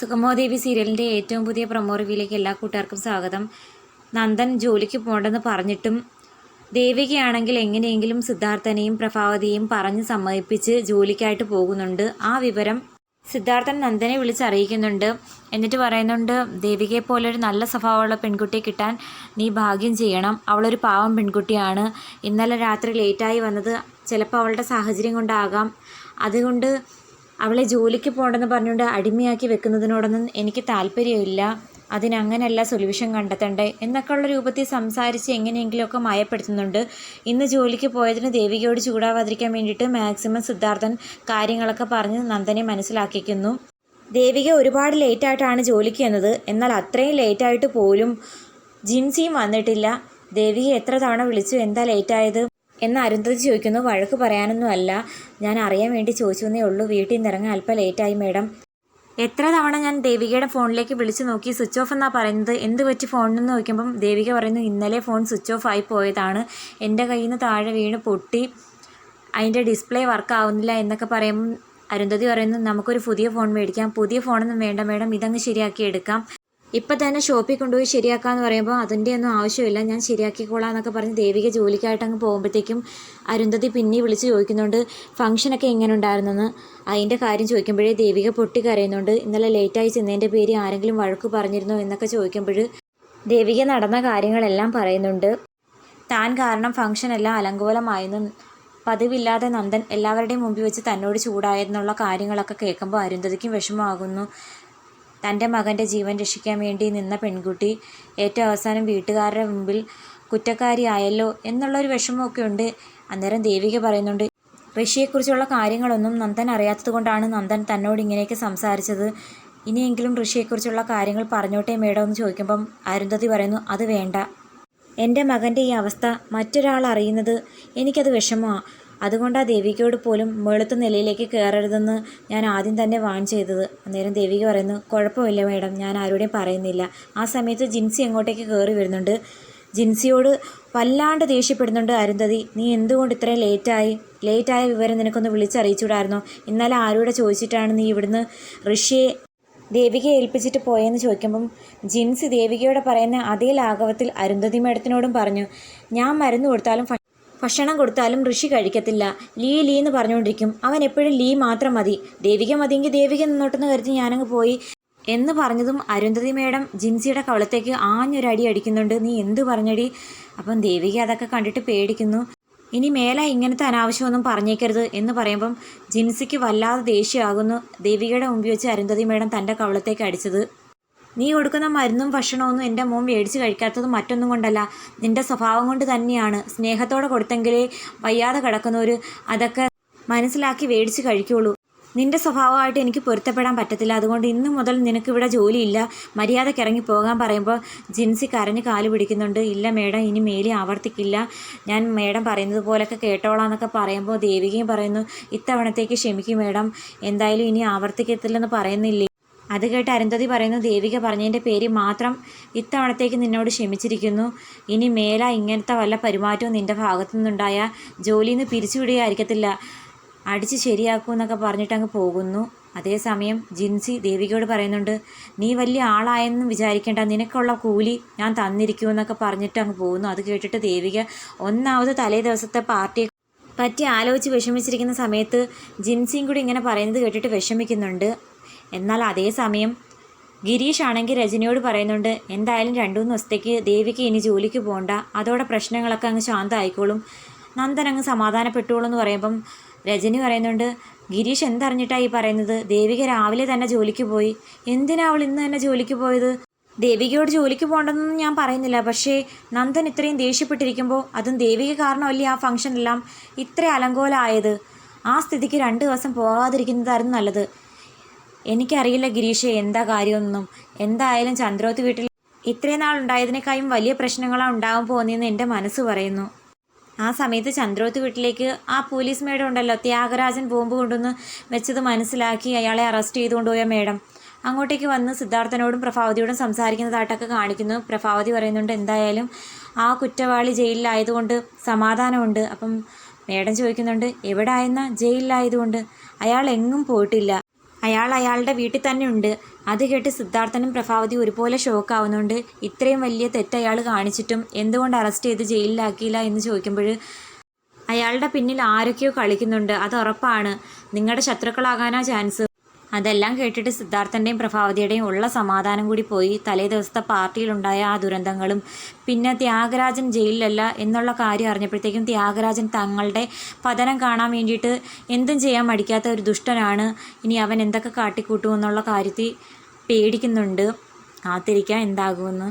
സുഗമോദേവി സീരിയലിൻ്റെ ഏറ്റവും പുതിയ പ്രൊമോ റിവ്യൂയിലേക്ക് എല്ലാ കൂട്ടുകാർക്കും സ്വാഗതം. നന്ദൻ ജോലിക്ക് പോകണ്ടെന്ന് പറഞ്ഞിട്ടും ദേവികയാണെങ്കിൽ എങ്ങനെയെങ്കിലും സിദ്ധാർത്ഥനെയും പ്രഭാവതിയെയും പറഞ്ഞ് സമ്മതിപ്പിച്ച് ജോലിക്കായിട്ട് പോകുന്നുണ്ട്. ആ വിവരം സിദ്ധാർത്ഥൻ നന്ദനെ വിളിച്ചറിയിക്കുന്നുണ്ട്. എന്നിട്ട് പറയുന്നുണ്ട്, ദേവികയെ പോലൊരു നല്ല സ്വഭാവമുള്ള പെൺകുട്ടിയെ കിട്ടാൻ നീ ഭാഗ്യം ചെയ്യണം. അവളൊരു പാവം പെൺകുട്ടിയാണ്. ഇന്നലെ രാത്രി ലേറ്റായി വന്നത് ചിലപ്പോൾ അവളുടെ സാഹചര്യം കൊണ്ടാകാം. അതുകൊണ്ട് അവളെ ജോലിക്ക് പോകണമെന്ന് പറഞ്ഞുകൊണ്ട് അടിമയാക്കി വെക്കുന്നതിനോടൊന്നും എനിക്ക് താല്പര്യമില്ല. അതിനങ്ങനെയല്ല സൊല്യൂഷൻ കണ്ടെത്തണ്ടേ എന്നൊക്കെയുള്ള രൂപത്തിൽ സംസാരിച്ച് എങ്ങനെയെങ്കിലുമൊക്കെ മയപ്പെടുത്തുന്നുണ്ട്. ഇന്ന് ജോലിക്ക് പോയതിന് ദേവികയോട് ചൂടാവാതിരിക്കാൻ വേണ്ടിയിട്ട് മാക്സിമം സിദ്ധാർത്ഥൻ കാര്യങ്ങളൊക്കെ പറഞ്ഞ് നന്ദനെ മനസ്സിലാക്കിക്കുന്നു. ദേവിക ഒരുപാട് ലേറ്റായിട്ടാണ് ജോലിക്ക് എന്നത്. എന്നാൽ അത്രയും ലേറ്റായിട്ട് പോലും ജിൻസിയും വന്നിട്ടില്ല. ദേവിക എത്ര തവണ വിളിച്ചു, എന്താ ലേറ്റായത് എന്ന് അരുന്ധതി ചോദിക്കുന്നു. വഴക്ക് പറയാനൊന്നുമല്ല, ഞാൻ അറിയാൻ വേണ്ടി ചോദിച്ചെന്നേ ഉള്ളൂ. വീട്ടിൽ നിന്ന് ഇറങ്ങാൻ അല്പം ലേറ്റായി മേഡം. എത്ര തവണ ഞാൻ ദേവികയുടെ ഫോണിലേക്ക് വിളിച്ചു നോക്കി, സ്വിച്ച് ഓഫ് എന്നാണ് പറയുന്നത്. എന്ത് പറ്റി ഫോണിൽ നോക്കുമ്പം ദേവിക പറയുന്നു, ഇന്നലെ ഫോൺ സ്വിച്ച് ഓഫ് ആയി പോയതാണ്. എൻ്റെ കയ്യിൽ നിന്ന് താഴെ വീണ് പൊട്ടി, അതിൻ്റെ ഡിസ്പ്ലേ വർക്ക് ആവുന്നില്ല എന്നൊക്കെ പറയുമ്പം അരുന്ധതി പറയുന്നു, നമുക്കൊരു പുതിയ ഫോൺ മേടിക്കാം. പുതിയ ഫോണൊന്നും വേണ്ട മേഡം, ഇതങ്ങ് ശരിയാക്കി എടുക്കാം. ഇപ്പം തന്നെ ഷോപ്പിൽ കൊണ്ടുപോയി ശരിയാക്കാമെന്ന് പറയുമ്പോൾ അതിൻ്റെ ഒന്നും ആവശ്യമില്ല, ഞാൻ ശരിയാക്കിക്കോളാം എന്നൊക്കെ പറഞ്ഞ് ദേവിക ജോലിക്കായിട്ട് അങ്ങ് പോകുമ്പോഴത്തേക്കും അരുന്ധതി പിന്നെ വിളിച്ച് ചോദിക്കുന്നുണ്ട്, ഫംഗ്ഷനൊക്കെ എങ്ങനെ ഉണ്ടായിരുന്നെന്ന്. അതിൻ്റെ കാര്യം ചോദിക്കുമ്പോഴേ ദേവിക പൊട്ടിക്കരയുന്നുണ്ട്. ഇന്നലെ ലേറ്റായി ചെന്നതിൻ്റെ പേര് ആരെങ്കിലും വഴക്ക് പറഞ്ഞിരുന്നോ എന്നൊക്കെ ചോദിക്കുമ്പോൾ ദേവിക നടന്ന കാര്യങ്ങളെല്ലാം പറയുന്നുണ്ട്. താൻ കാരണം ഫംഗ്ഷനെല്ലാം അലങ്കോലമായെന്നും പതിവില്ലാതെ നന്ദൻ എല്ലാവരുടെയും മുമ്പിൽ വെച്ച് തന്നോട് ചൂടായെന്നുള്ള കാര്യങ്ങളൊക്കെ കേൾക്കുമ്പോൾ അരുന്ധതിക്കും വിഷമമാകുന്നു. തൻ്റെ മകൻ്റെ ജീവൻ രക്ഷിക്കാൻ വേണ്ടി നിന്ന പെൺകുട്ടി ഏറ്റവും അവസാനം വീട്ടുകാരുടെ മുമ്പിൽ കുറ്റക്കാരിയായല്ലോ എന്നുള്ളൊരു വിഷമമൊക്കെ ഉണ്ട്. അന്നേരം ദേവിക പറയുന്നുണ്ട്, ഋഷിയെക്കുറിച്ചുള്ള കാര്യങ്ങളൊന്നും നന്ദൻ അറിയാത്തത് കൊണ്ടാണ് നന്ദൻ തന്നോട് ഇങ്ങനെയൊക്കെ സംസാരിച്ചത്. ഇനിയെങ്കിലും ഋഷിയെക്കുറിച്ചുള്ള കാര്യങ്ങൾ പറഞ്ഞോട്ടെ മേഡം എന്ന് ചോദിക്കുമ്പം അരുന്ധതി പറയുന്നു, അത് വേണ്ട. എൻ്റെ മകൻ്റെ ഈ അവസ്ഥ മറ്റൊരാൾ അറിയുന്നത് എനിക്കത് വിഷമമാണ്. അതുകൊണ്ടാണ് ദേവികയോട് പോലും വെളുത്ത നിലയിലേക്ക് കയറരുതെന്ന് ഞാൻ ആദ്യം തന്നെ വാൺ ചെയ്തത്. അന്നേരം ദേവിക പറയുന്നു, കുഴപ്പമില്ല മേഡം, ഞാൻ ആരോടെയും പറയുന്നില്ല. ആ സമയത്ത് ജിൻസി അങ്ങോട്ടേക്ക് കയറി വരുന്നുണ്ട്. ജിൻസിയോട് വല്ലാണ്ട് ദേഷ്യപ്പെടുന്നുണ്ട് അരുന്ധതി. നീ എന്തുകൊണ്ട് ഇത്രയും ലേറ്റായ വിവരം നിനക്കൊന്ന് വിളിച്ചറിയിച്ചുകൂടായിരുന്നോ? ഇന്നലെ ആരോടെ ചോദിച്ചിട്ടാണ് നീ ഇവിടുന്ന് ഋഷിയെ ദേവികയെ ഏൽപ്പിച്ചിട്ട് പോയെന്ന് ചോദിക്കുമ്പം ജിൻസി ദേവികയോട് പറയുന്ന അതേ ലാഘവത്തിൽ അരുന്ധതി മേഡത്തിനോടും പറഞ്ഞു, ഞാൻ മരുന്ന് കൊടുത്താലും ഭക്ഷണം കൊടുത്താലും ഋഷി കഴിക്കത്തില്ല. ലീ എന്ന് പറഞ്ഞുകൊണ്ടിരിക്കും. അവൻ എപ്പോഴും ലീ മാത്രം മതി. ദേവിക മതിയെങ്കിൽ ദേവിക നിന്നോട്ടെന്ന് കരുതി ഞാനങ്ങ് പോയി എന്ന് പറഞ്ഞതും അരുന്ധതി മേഡം ജിൻസിയുടെ കവളത്തേക്ക് ആഞ്ഞൊരടി അടിക്കുന്നുണ്ട്. നീ എന്ത് പറഞ്ഞടി? അപ്പം ദേവിക അതൊക്കെ കണ്ടിട്ട് പേടിക്കുന്നു. ഇനി മേലെ ഇങ്ങനത്തെ അനാവശ്യമൊന്നും പറഞ്ഞേക്കരുത് എന്ന് പറയുമ്പം ജിൻസിക്ക് വല്ലാതെ ദേഷ്യമാകുന്നു. ദേവികയുടെ മുമ്പിൽ വെച്ച് അരുന്ധതി മേഡം തൻ്റെ കവളത്തേക്ക് അടിച്ചത്. നീ കൊടുക്കുന്ന മരുന്നും ഭക്ഷണമൊന്നും എൻ്റെ മോൻ മേടിച്ച് കഴിക്കാത്തത് മറ്റൊന്നും കൊണ്ടല്ല, നിൻ്റെ സ്വഭാവം കൊണ്ട് തന്നെയാണ്. സ്നേഹത്തോടെ കൊടുത്തെങ്കിലേ വയ്യാതെ കിടക്കുന്നവർ അതൊക്കെ മനസ്സിലാക്കി മേടിച്ച് കഴിക്കുള്ളൂ. നിൻ്റെ സ്വഭാവമായിട്ട് എനിക്ക് പൊരുത്തപ്പെടാൻ പറ്റത്തില്ല. അതുകൊണ്ട് ഇന്നു മുതൽ നിനക്കിവിടെ ജോലിയില്ല, മര്യാദയ്ക്ക് ഇറങ്ങി പോകാൻ പറയുമ്പോൾ ജിൻസി കരഞ്ഞ് കാല് പിടിക്കുന്നുണ്ട്. ഇല്ല മേഡം, ഇനി മേലെ ആവർത്തിക്കില്ല, ഞാൻ മേഡം പറയുന്നത് പോലൊക്കെ കേട്ടോളാം എന്നൊക്കെ പറയുമ്പോൾ ദേവികയും പറയുന്നു, ഇത്തവണത്തേക്ക് ക്ഷമിക്കും മേഡം, എന്തായാലും ഇനി ആവർത്തിക്കത്തില്ലെന്ന് പറയുന്നില്ലേ? അത് കേട്ട് അരുന്ധതി പറയുന്നു, ദേവിക പറഞ്ഞതിൻ്റെ പേര് മാത്രം ഇത്തവണത്തേക്ക് നിന്നോട് ക്ഷമിച്ചിരിക്കുന്നു. ഇനി മേല ഇങ്ങനത്തെ വല്ല പെരുമാറ്റവും നിൻ്റെ ഭാഗത്തു നിന്നുണ്ടായാൽ ജോലിയിൽ നിന്ന് പിരിച്ചുവിടുകയായിരിക്കത്തില്ല, അടിച്ച് ശരിയാക്കൂ എന്നൊക്കെ പറഞ്ഞിട്ട് അങ്ങ് പോകുന്നു. അതേസമയം ജിൻസി ദേവികയോട് പറയുന്നുണ്ട്, നീ വലിയ ആളായെന്നും വിചാരിക്കേണ്ട, നിനക്കുള്ള കൂലി ഞാൻ തന്നിരിക്കുമെന്നൊക്കെ പറഞ്ഞിട്ട് അങ്ങ് പോകുന്നു. അത് കേട്ടിട്ട് ദേവിക ഒന്നാമത് തലേ ദിവസത്തെ പാർട്ടിയെ പറ്റി ആലോചിച്ച് വിഷമിച്ചിരിക്കുന്ന സമയത്ത് ജിൻസിയും കൂടി ഇങ്ങനെ പറയുന്നത് കേട്ടിട്ട് വിഷമിക്കുന്നുണ്ട്. എന്നാൽ അതേസമയം ഗിരീഷ് ആണെങ്കിൽ രജനിയോട് പറയുന്നുണ്ട്, എന്തായാലും 2-3 ദിവസത്തേക്ക് ദേവിക്ക് ഇനി ജോലിക്ക് പോകണ്ട, അതോടെ പ്രശ്നങ്ങളൊക്കെ അങ്ങ് ശാന്തമായിക്കോളും, നന്ദൻ അങ്ങ് സമാധാനപ്പെട്ടോളൂ എന്ന് പറയുമ്പം രജനി പറയുന്നുണ്ട്, ഗിരീഷ് എന്തറിഞ്ഞിട്ടാണ് ഈ പറയുന്നത്? ദേവിക രാവിലെ തന്നെ ജോലിക്ക് പോയി. എന്തിനാ അവൾ ഇന്ന് തന്നെ ജോലിക്ക് പോയത്? ദേവികയോട് ജോലിക്ക് പോകണ്ടെന്നൊന്നും ഞാൻ പറയുന്നില്ല, പക്ഷേ നന്ദൻ ഇത്രയും ദേഷ്യപ്പെട്ടിരിക്കുമ്പോൾ അതും ദേവിക കാരണമല്ലേ ആ ഫംഗ്ഷനെല്ലാം ഇത്ര അലങ്കോലമായത്. ആ സ്ഥിതിക്ക് 2 ദിവസം പോകാതിരിക്കുന്നതായിരുന്നു നല്ലത്. എനിക്കറിയില്ല ഗിരീഷ് എന്താ കാര്യമൊന്നും. എന്തായാലും ചന്ദ്രോത്ത് വീട്ടിൽ ഇത്രയും നാൾ ഉണ്ടായതിനേക്കാളും വലിയ പ്രശ്നങ്ങളാണ് ഉണ്ടാകാൻ പോകുന്നതെന്ന് എൻ്റെ മനസ്സ് പറയുന്നു. ആ സമയത്ത് ചന്ദ്രോത്ത് വീട്ടിലേക്ക് ആ പോലീസ് മേഡം ഉണ്ടല്ലോ, ത്യാഗരാജൻ ബോംബ് കൊണ്ടുവന്ന് വെച്ചത് മനസ്സിലാക്കി അയാളെ അറസ്റ്റ് ചെയ്തുകൊണ്ട് പോയ മേഡം അങ്ങോട്ടേക്ക് വന്ന് സിദ്ധാർത്ഥനോടും പ്രഭാവതിയോടും സംസാരിക്കുന്നതായിട്ടൊക്കെ കാണിക്കുന്നു. പ്രഭാവതി പറയുന്നുണ്ട്, എന്തായാലും ആ കുറ്റവാളി ജയിലിലായതുകൊണ്ട് സമാധാനമുണ്ട്. അപ്പം മേഡം ചോദിക്കുന്നുണ്ട്, എവിടെ ആയെന്ന? ജയിലിലായതുകൊണ്ട്. അയാൾ എങ്ങും പോയിട്ടില്ല, അയാൾ അയാളുടെ വീട്ടിൽ തന്നെ ഉണ്ട്. അത് കേട്ട് സിദ്ധാർത്ഥനും പ്രഭാവതി ഒരുപോലെ ഷോക്കാവുന്നുണ്ട്. ഇത്രയും വലിയ തെറ്റ് അയാൾ കാണിച്ചിട്ടും എന്തുകൊണ്ട് അറസ്റ്റ് ചെയ്ത് ജയിലിലാക്കിയില്ല എന്ന് ചോദിക്കുമ്പോൾ അയാളുടെ പിന്നിൽ ആരൊക്കെയോ കളിക്കുന്നുണ്ട്, അത് ഉറപ്പാണ്. നിങ്ങളുടെ ശത്രുക്കളാകാനാ ചാൻസ്. അതെല്ലാം കേട്ടിട്ട് സിദ്ധാർത്ഥൻ്റെയും പ്രഭാവതിയുടെയും ഉള്ള സമാധാനം കൂടി പോയി. തലേ ദിവസത്തെ പാർട്ടിയിലുണ്ടായ ആ ദുരന്തങ്ങളും പിന്നെ ത്യാഗരാജൻ ജയിലിലല്ല എന്നുള്ള കാര്യം അറിഞ്ഞപ്പോഴത്തേക്കും ത്യാഗരാജൻ തങ്ങളുടെ പതനം കാണാൻ വേണ്ടിയിട്ട് എന്തും ചെയ്യാൻ മടിക്കാത്ത ഒരു ദുഷ്ടനാണ്. ഇനി അവൻ എന്തൊക്കെ കാട്ടിക്കൂട്ടുമെന്നുള്ള കാര്യത്തിൽ പേടിക്കുന്നുണ്ട്. കാത്തിരിക്കാം എന്താകുമെന്ന്.